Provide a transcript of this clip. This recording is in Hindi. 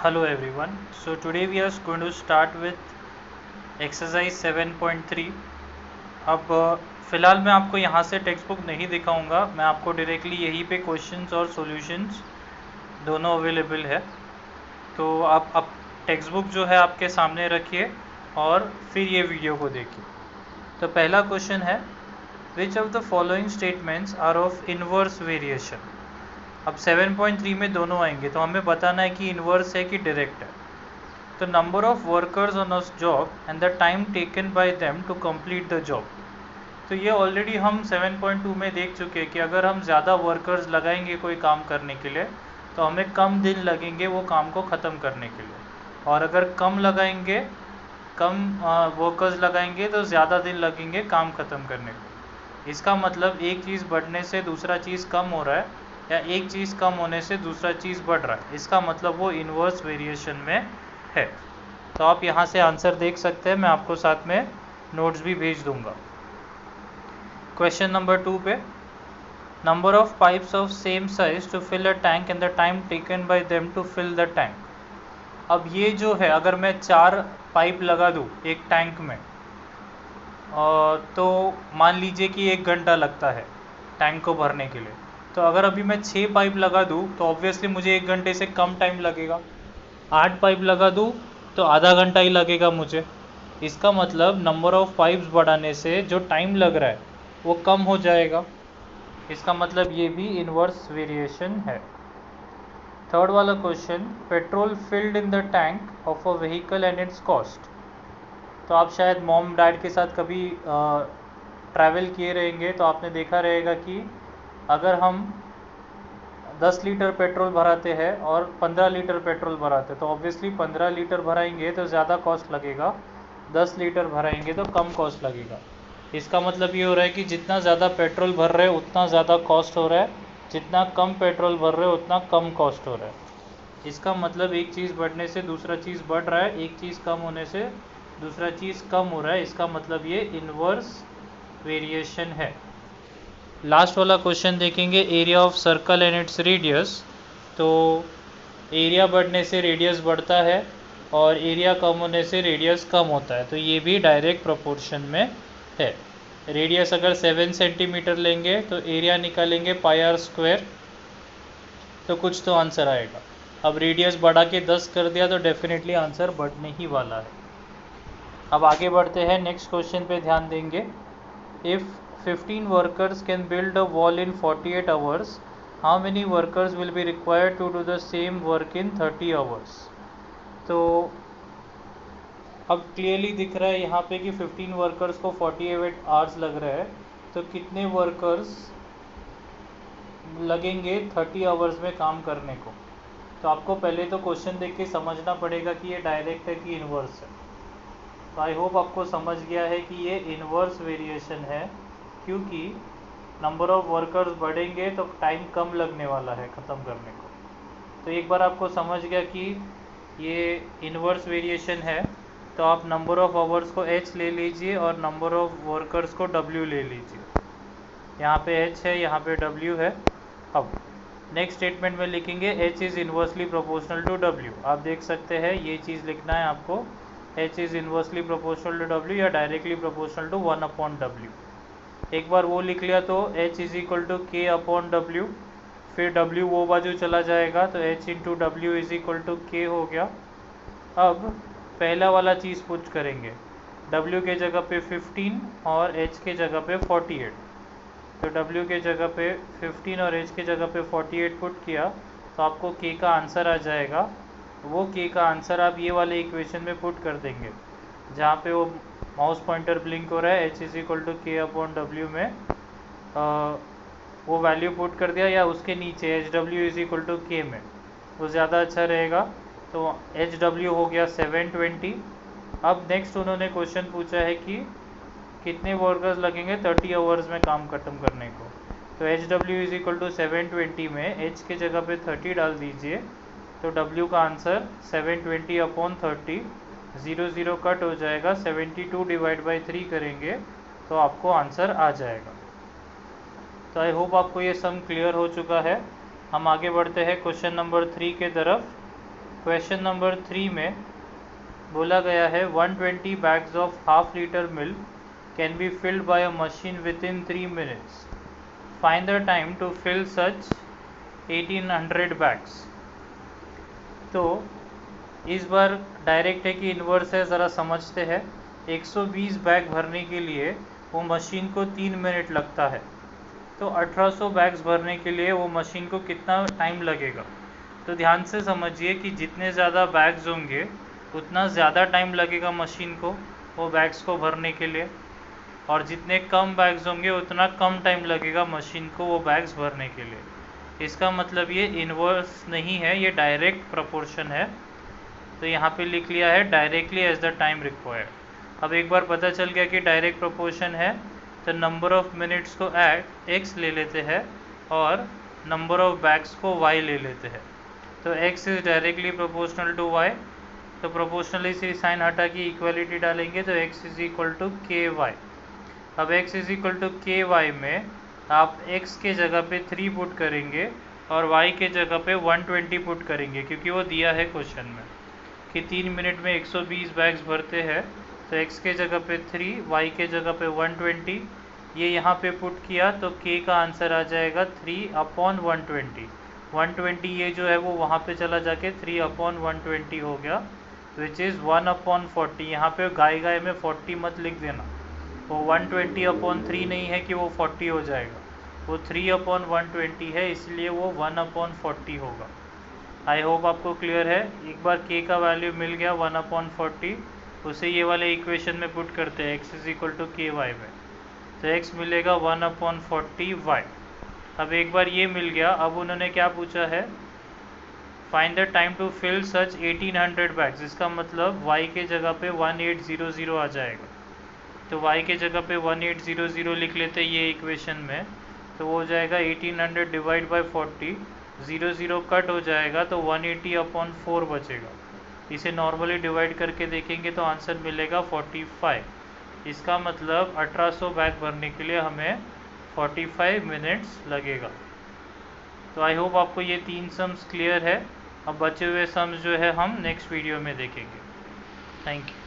Hello everyone. So today we are going to start with exercise 7.3. अब फ़िलहाल मैं आपको यहाँ से टेक्स्ट बुक नहीं दिखाऊंगा, मैं आपको डायरेक्टली यहीं पे क्वेश्चंस और सॉल्यूशंस दोनों अवेलेबल है। तो आप अब टेक्स्ट बुक जो है आपके सामने रखिए और फिर ये वीडियो को देखिए। तो पहला क्वेश्चन है, which of the following statements are of inverse variation. अब 7.3 में दोनों आएंगे, तो हमें बताना है कि इनवर्स है कि डायरेक्ट है। तो number of workers on a job and the time taken by them to complete the job. तो ये ऑलरेडी हम 7.2 में देख चुके हैं कि अगर हम ज़्यादा वर्कर्स लगाएंगे कोई काम करने के लिए तो हमें कम दिन लगेंगे वो काम को ख़त्म करने के लिए, और अगर कम वर्कर्स लगाएंगे तो ज़्यादा दिन लगेंगे काम ख़त्म करने को। इसका मतलब एक चीज़ बढ़ने से दूसरा चीज़ कम हो रहा है या एक चीज़ कम होने से दूसरा चीज़ बढ़ रहा है, इसका मतलब वो इन्वर्स वेरिएशन में है। तो आप यहाँ से आंसर देख सकते हैं, मैं आपको साथ में नोट्स भी भेज दूंगा। क्वेश्चन नंबर 2 पे, number of pipes of same size to fill a tank and the time taken by them to fill the tank. अब ये जो है, अगर मैं 4 पाइप लगा दूँ एक टैंक में तो मान लीजिए कि 1 घंटा लगता है टैंक को भरने के लिए। तो अगर अभी मैं 6 पाइप लगा दूँ तो ऑब्वियसली मुझे 1 घंटे से कम टाइम लगेगा। 8 पाइप लगा दूँ तो आधा घंटा ही लगेगा मुझे। इसका मतलब नंबर ऑफ पाइप्स बढ़ाने से जो टाइम लग रहा है वो कम हो जाएगा। इसका मतलब ये भी इन्वर्स वेरिएशन है। थर्ड वाला question, petrol filled in the tank of a vehicle and it's cost. तो आप शायद मॉम डैड के साथ कभी ट्रैवल किए रहेंगे तो आपने देखा रहेगा कि अगर हम 10 लीटर पेट्रोल भराते हैं और 15 लीटर पेट्रोल भराते हैं तो ऑब्वियसली 15 लीटर भराएंगे तो ज़्यादा कॉस्ट लगेगा, 10 लीटर भराएंगे तो कम कॉस्ट लगेगा। इसका मतलब ये हो रहा है कि जितना ज़्यादा पेट्रोल भर रहे हैं उतना ज़्यादा कॉस्ट हो रहा है, जितना कम पेट्रोल भर रहे हो उतना कम कॉस्ट हो रहा है। इसका मतलब एक चीज़ बढ़ने से दूसरा चीज़ बढ़ रहा है, एक चीज़ कम होने से दूसरा चीज़ कम हो रहा है। इसका मतलब ये इन्वर्स वेरिएशन है। लास्ट वाला क्वेश्चन देखेंगे, area of circle and its radius. तो एरिया बढ़ने से रेडियस बढ़ता है और एरिया कम होने से रेडियस कम होता है, तो ये भी डायरेक्ट प्रोपोर्शन में है। रेडियस अगर 7 सेंटीमीटर लेंगे तो एरिया निकालेंगे पाई आर स्क्वायर, तो कुछ तो आंसर आएगा। अब रेडियस बढ़ा के 10 कर दिया तो डेफिनेटली आंसर बढ़ने ही वाला है। अब आगे बढ़ते हैं, नेक्स्ट क्वेश्चन पे ध्यान देंगे। If 15 workers can build a wall in 48 hours, how many workers will be required to do the same work in 30 hours. तो अब क्लियरली दिख रहा है यहाँ पे कि 15 वर्कर्स को 48 आवर्स लग रहा है, तो कितने वर्कर्स लगेंगे 30 आवर्स में काम करने को। तो आपको पहले तो क्वेश्चन देख के समझना पड़ेगा कि ये डायरेक्ट है कि इन्वर्स है। तो आई होप आपको समझ गया है कि ये इन्वर्स वेरिएशन है, क्योंकि नंबर ऑफ वर्कर्स बढ़ेंगे तो टाइम कम लगने वाला है ख़त्म करने को। तो एक बार आपको समझ गया कि ये इन्वर्स वेरिएशन है, तो आप नंबर ऑफ आवर्स को h ले लीजिए और नंबर ऑफ वर्कर्स को w ले लीजिए। यहाँ पे h है, यहाँ पे w है। अब नेक्स्ट स्टेटमेंट में लिखेंगे h is inversely proportional to w। आप देख सकते हैं ये चीज़ लिखना है आपको, h is inversely proportional to w या डायरेक्टली प्रोपोर्शनल टू 1/w। एक बार वो लिख लिया तो h is equal to k/w, फिर w वो बाजू चला जाएगा तो h इंटू डब्ल्यू इज़ इक्वल टू k हो गया। अब पहला वाला चीज़ पुट करेंगे, w के जगह पे 15 और h के जगह पे 48। तो w के जगह पे 15 और h के जगह पे 48 पुट किया तो आपको k का आंसर आ जाएगा। वो k का आंसर आप ये वाले इक्वेशन में पुट कर देंगे जहाँ पे वो माउस पॉइंटर ब्लिंक हो रहा है, h is equal to k/w में वो वैल्यू पुट कर दिया, या उसके नीचे HW is equal to k में, वो ज़्यादा अच्छा रहेगा। तो HW हो गया 720। अब नेक्स्ट उन्होंने क्वेश्चन पूछा है कि कितने वर्कर्स लगेंगे 30 आवर्स में काम खत्म करने को। तो HW इज़ इक्वल टू 720 में h के जगह पे 30 डाल दीजिए, तो W का आंसर 720/30, 0 कट हो जाएगा, 72 डिवाइड बाई 3 करेंगे तो आपको आंसर आ जाएगा। तो आई होप आपको ये सम क्लियर हो चुका है। हम आगे बढ़ते हैं क्वेश्चन नंबर 3 के तरफ। क्वेश्चन नंबर 3 में बोला गया है 120 bags of half litre milk can be filled by a machine within 3 minutes, find the time to fill such 1800 bags. तो इस बार डायरेक्ट है कि इन्वर्स है, ज़रा समझते हैं। 120 बैग भरने के लिए वो मशीन को 3 मिनट लगता है, तो 1800 बैग्स भरने के लिए वो मशीन को कितना टाइम लगेगा। तो ध्यान से समझिए कि जितने ज़्यादा बैग्स होंगे उतना ज़्यादा टाइम लगेगा मशीन को वो बैग्स को भरने के लिए, और जितने कम बैग्स होंगे उतना कम टाइम लगेगा मशीन को वो बैग्स भरने के लिए। इसका मतलब ये इन्वर्स नहीं है, ये डायरेक्ट प्रोपोर्शन है। तो यहाँ पे लिख लिया है directly as the time required. अब एक बार पता चल गया कि डायरेक्ट प्रोपोर्शन है, तो नंबर ऑफ मिनट्स को x ले लेते हैं और नंबर ऑफ बैग्स को y ले लेते हैं। तो x is directly proportional to y, तो प्रोपोर्शनली से साइन हटा के इक्वलिटी डालेंगे तो x is equal to k y. अब x is equal to k y में आप x के जगह पे 3 पुट करेंगे और y के जगह पे 120 पुट करेंगे, क्योंकि वो दिया है क्वेश्चन में कि 3 मिनट में 120 बैग्स भरते हैं। तो x के जगह पे 3, y के जगह पे 120, ये यहाँ पे पुट किया तो k का आंसर आ जाएगा 3/120। 120 ये जो है वो वहाँ पे चला जाके 3/120 हो गया, विच इज़ 1/40। यहाँ पे गाय में 40 मत लिख देना, वो 120/3 नहीं है कि वो 40 हो जाएगा, वो 3/120 है, इसलिए वो 1/40 होगा। आई होप आपको क्लियर है। एक बार k का वैल्यू मिल गया 1/40, उसे ये वाले इक्वेशन में पुट करते हैं x is equal to k y में, तो x मिलेगा 1/40 y। अब एक बार ये मिल गया, अब उन्होंने क्या पूछा है, find the time to fill such 1800 bags. इसका मतलब y के जगह पे 1800 आ जाएगा, तो y के जगह पे 1800 लिख लेते हैं ये इक्वेशन में, तो वो हो जाएगा 1800 डिवाइड बाई 40, 0 कट हो जाएगा तो 180/4 बचेगा। इसे नॉर्मली डिवाइड करके देखेंगे तो आंसर मिलेगा 45। इसका मतलब 1800 बैग भरने के लिए हमें 45 मिनट्स लगेगा। तो आई होप आपको ये 3 सम्स क्लियर है। अब बचे हुए सम्स जो है हम नेक्स्ट वीडियो में देखेंगे। Thank you.